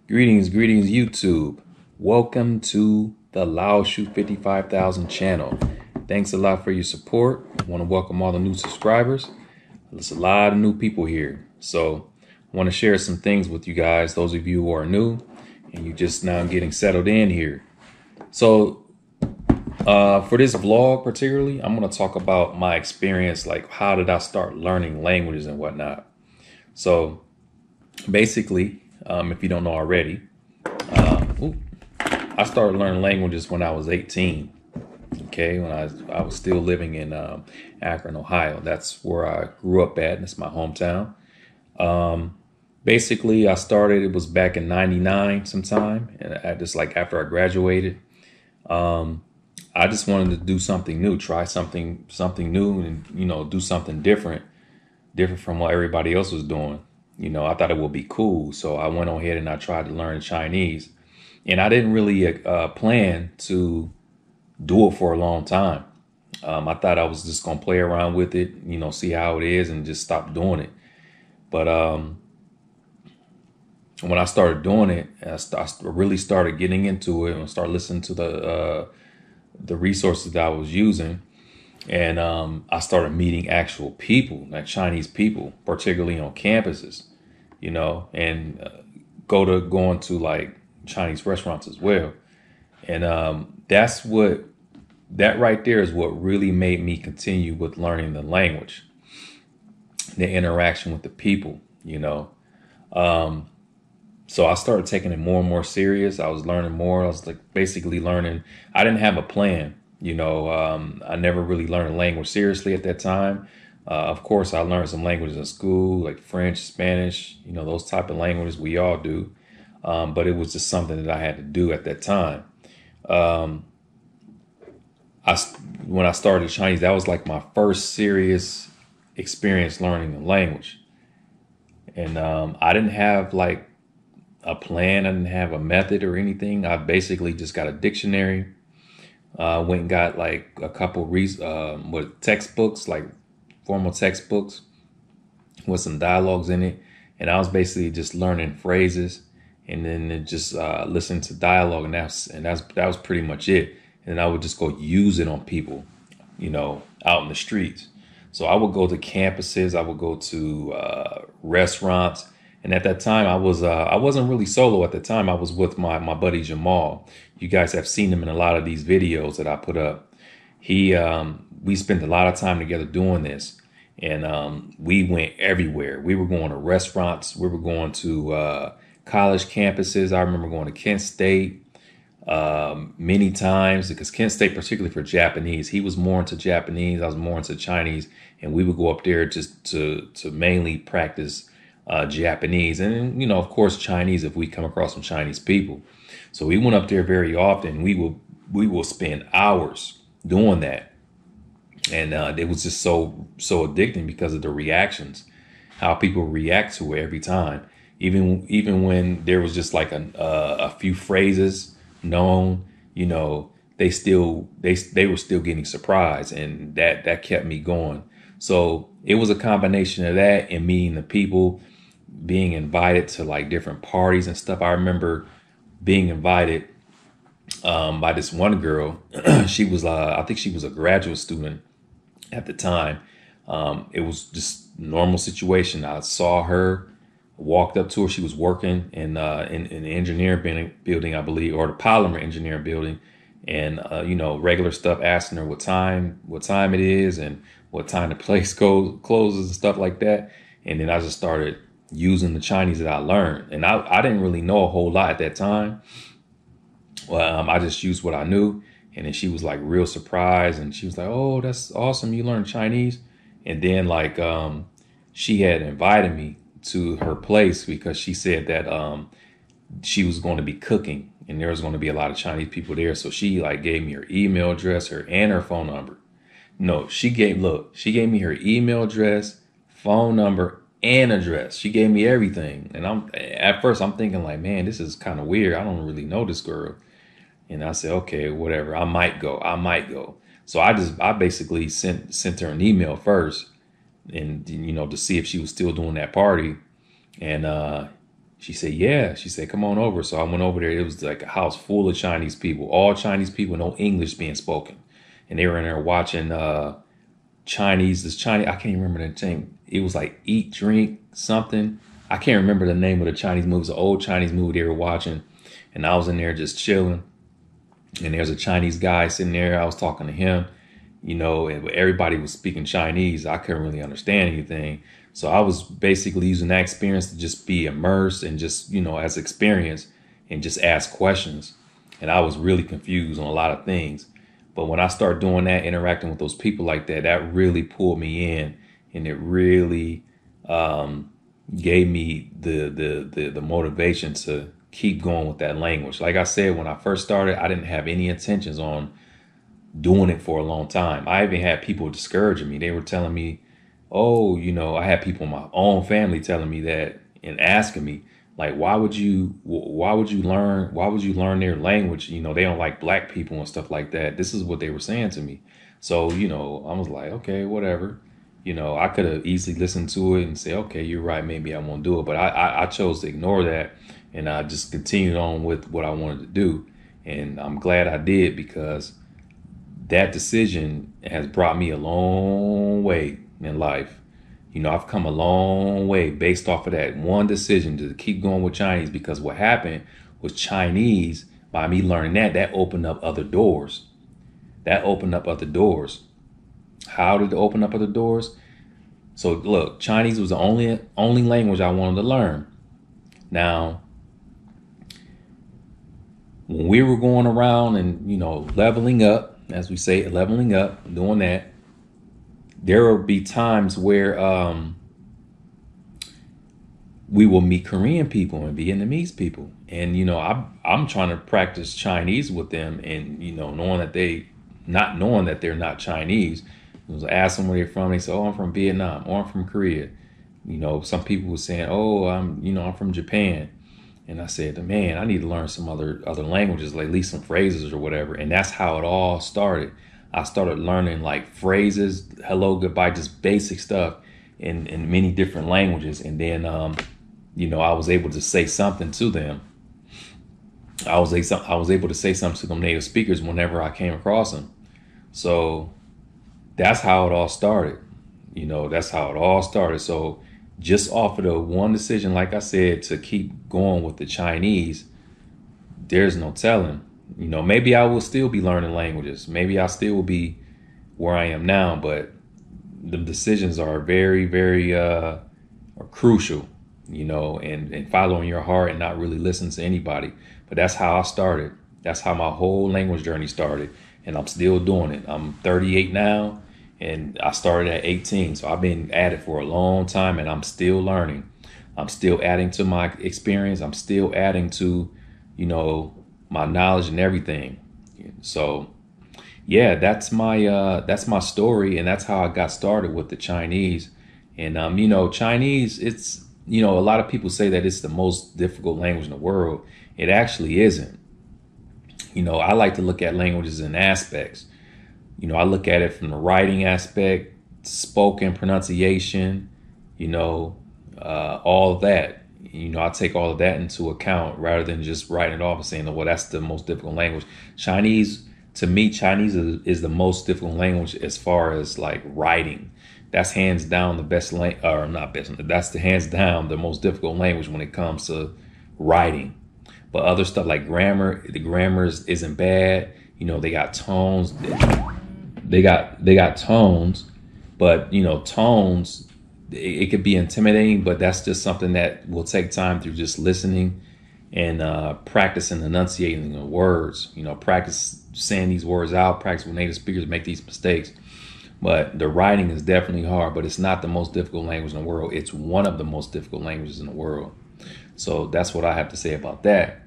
Greetings, YouTube. Welcome to the Loud Shoot 55,000 channel. Thanks a lot for your support. I want to welcome all the new subscribers. There's a lot of new people here. So I want to share some things with you guys, those of you who are new and you just now getting settled in here. So for this vlog particularly, I'm going to talk about my experience, like how did I start learning languages and whatnot. So basically, if you don't know already, I started learning languages when I was 18. Okay, when I was still living in Akron, Ohio. That's where I grew up at, and it's my hometown. Basically, I started, it was back in '99 sometime, and I just like after I graduated, I just wanted to do something new, try something new, and do something different from what everybody else was doing. I thought it would be cool, so I went on ahead and I tried to learn Chinese, and I didn't really plan to do it for a long time. I thought I was just gonna play around with it, see how it is, and just stop doing it. But when I started doing it, I really started getting into it and started listening to the resources that I was using. And I started meeting actual people, like Chinese people, particularly on campuses, and going to like Chinese restaurants as well. And that right there is what really made me continue with learning the language, the interaction with the people, So I started taking it more and more serious. I was learning more. I was like basically learning. I didn't have a plan. I never really learned a language seriously at that time. Of course, I learned some languages in school, like French, Spanish, those type of languages we all do. But it was just something that I had to do at that time. When I started Chinese, that was like my first serious experience learning the language. And I didn't have like a plan. I didn't have a method or anything. I basically just got a dictionary. Went and got like a couple textbooks, like formal textbooks with some dialogues in it. And I was basically just learning phrases and then just listening to dialogue. And that was pretty much it. And I would just go use it on people, out in the streets. So I would go to campuses. I would go to restaurants. And at that time, I wasn't really solo at the time. I was with my buddy Jamal. You guys have seen him in a lot of these videos that I put up. We spent a lot of time together doing this, and we went everywhere. We were going to restaurants. We were going to college campuses. I remember going to Kent State many times, because Kent State, particularly for Japanese, he was more into Japanese. I was more into Chinese, and we would go up there just to mainly practice Japanese, and of course Chinese if we come across some Chinese people. So we went up there very often. We will spend hours doing that, and it was just so addicting because of the reactions, how people react to it every time. Even when there was just like a few phrases known, they were still getting surprised, and that kept me going. So it was a combination of that and meeting the people, being invited to like different parties and stuff. I remember being invited by this one girl. She was, I think she was a graduate student at the time. It was just normal situation. I saw her, walked up to her. She was working in the engineering building, I believe, or the polymer engineering building. And, regular stuff, asking her what time it is and what time the place closes and stuff like that. And then I just started using the Chinese that I learned. And I didn't really know a whole lot at that time. I just used what I knew. And then she was like real surprised. And she was like, "Oh, that's awesome. You learned Chinese." And then like she had invited me to her place because she said that she was going to be cooking and there was going to be a lot of Chinese people there. So she like gave me her email address, and her phone number. No, she gave me her email address, phone number, and address. She gave me everything. And at first I'm thinking like, man, this is kind of weird. I don't really know this girl. And I said, okay, whatever. I might go. So I basically sent her an email first, and to see if she was still doing that party. And She said, yeah. She said, come on over. So I went over there. It was like a house full of Chinese people, all Chinese people, no English being spoken. And they were in there watching Chinese, I can't even remember the thing. It was like Eat, Drink, something. I can't remember the name of the Chinese movie. It was an old Chinese movie they were watching. And I was in there just chilling. And there's a Chinese guy sitting there. I was talking to him, you know, and everybody was speaking Chinese. I couldn't really understand anything. So I was basically using that experience to just be immersed and just, you know, as experience and just ask questions. And I was really confused on a lot of things. But when I started doing that, interacting with those people like that, that really pulled me in, and it really gave me the motivation to keep going with that language. Like I said, when I first started, I didn't have any intentions on doing it for a long time. I even had people discouraging me. They were telling me, oh, you know, I had people in my own family telling me that and asking me, like, why would you learn their language? You know, they don't like black people and stuff like that. This is what they were saying to me. So, you know, I was like, okay, whatever. You know, I could have easily listened to it and say, okay, you're right, maybe I won't do it. But I chose to ignore that, and I just continued on with what I wanted to do. And I'm glad I did, because that decision has brought me a long way in life. You know, I've come a long way based off of that one decision to keep going with Chinese, because what happened was Chinese, by me learning that opened up other doors. That opened up other doors. How did it open up other doors? So look, Chinese was the only language I wanted to learn. Now, when we were going around and, you know, leveling up, as we say, leveling up, doing that, there will be times where we will meet Korean people and Vietnamese people. And, you know, I'm trying to practice Chinese with them, and, you know, knowing that they're not Chinese. I was asking where they're from. They said, oh, I'm from Vietnam, or I'm from Korea. You know, some people were saying, oh, I'm from Japan. And I said, man, I need to learn some other languages, like at least some phrases or whatever. And that's how it all started. I started learning like phrases, hello, goodbye, just basic stuff in many different languages. And then, you know, I was able to say something to them. I was able to say something to them native speakers whenever I came across them. So that's how it all started. You know, that's how it all started. So just off of the one decision, like I said, to keep going with the Chinese, there's no telling. You know, maybe I will still be learning languages. Maybe I still will be where I am now, but the decisions are very, very are crucial, you know, and following your heart and not really listening to anybody. But that's how I started. That's how my whole language journey started. And I'm still doing it. I'm 38 now, and I started at 18. So I've been at it for a long time, and I'm still learning. I'm still adding to my experience. I'm still adding to, you know, my knowledge and everything. So yeah, that's my story, and that's how I got started with the Chinese. And you know, Chinese, it's, you know, a lot of people say that it's the most difficult language in the world. It actually isn't. You know, I like to look at languages in aspects. You know, I look at it from the writing aspect, spoken, pronunciation, you know, all of that. You know, I take all of that into account rather than just writing it off and saying, well, that's the most difficult language. Chinese, to me, Chinese is the most difficult language as far as like writing. That's hands down the best language, or not best. That's the hands down the most difficult language when it comes to writing. But other stuff like grammar, the grammar isn't bad. You know, they got tones. They got tones, but you know, tones, it could be intimidating, but that's just something that will take time through just listening and practicing enunciating the words. You know, practice saying these words out, practice with native speakers make these mistakes. But the writing is definitely hard, but it's not the most difficult language in the world. It's one of the most difficult languages in the world. So that's what I have to say about that.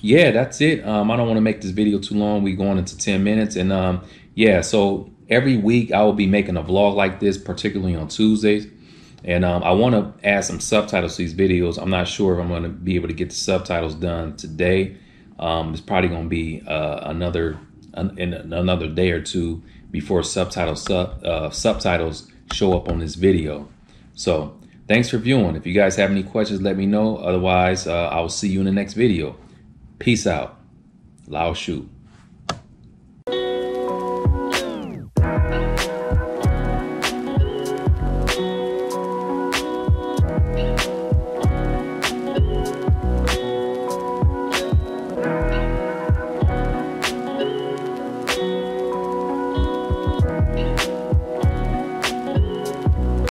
Yeah, that's it. I don't want to make this video too long. We're going into 10 minutes. And yeah, so every week I will be making a vlog like this, particularly on Tuesdays. And I want to add some subtitles to these videos. I'm not sure if I'm going to be able to get the subtitles done today. It's probably going to be another day or two before subtitles show up on this video. So Thanks for viewing. If you guys have any questions, let me know. Otherwise, I will see you in the next video. Peace out. Lao Shu.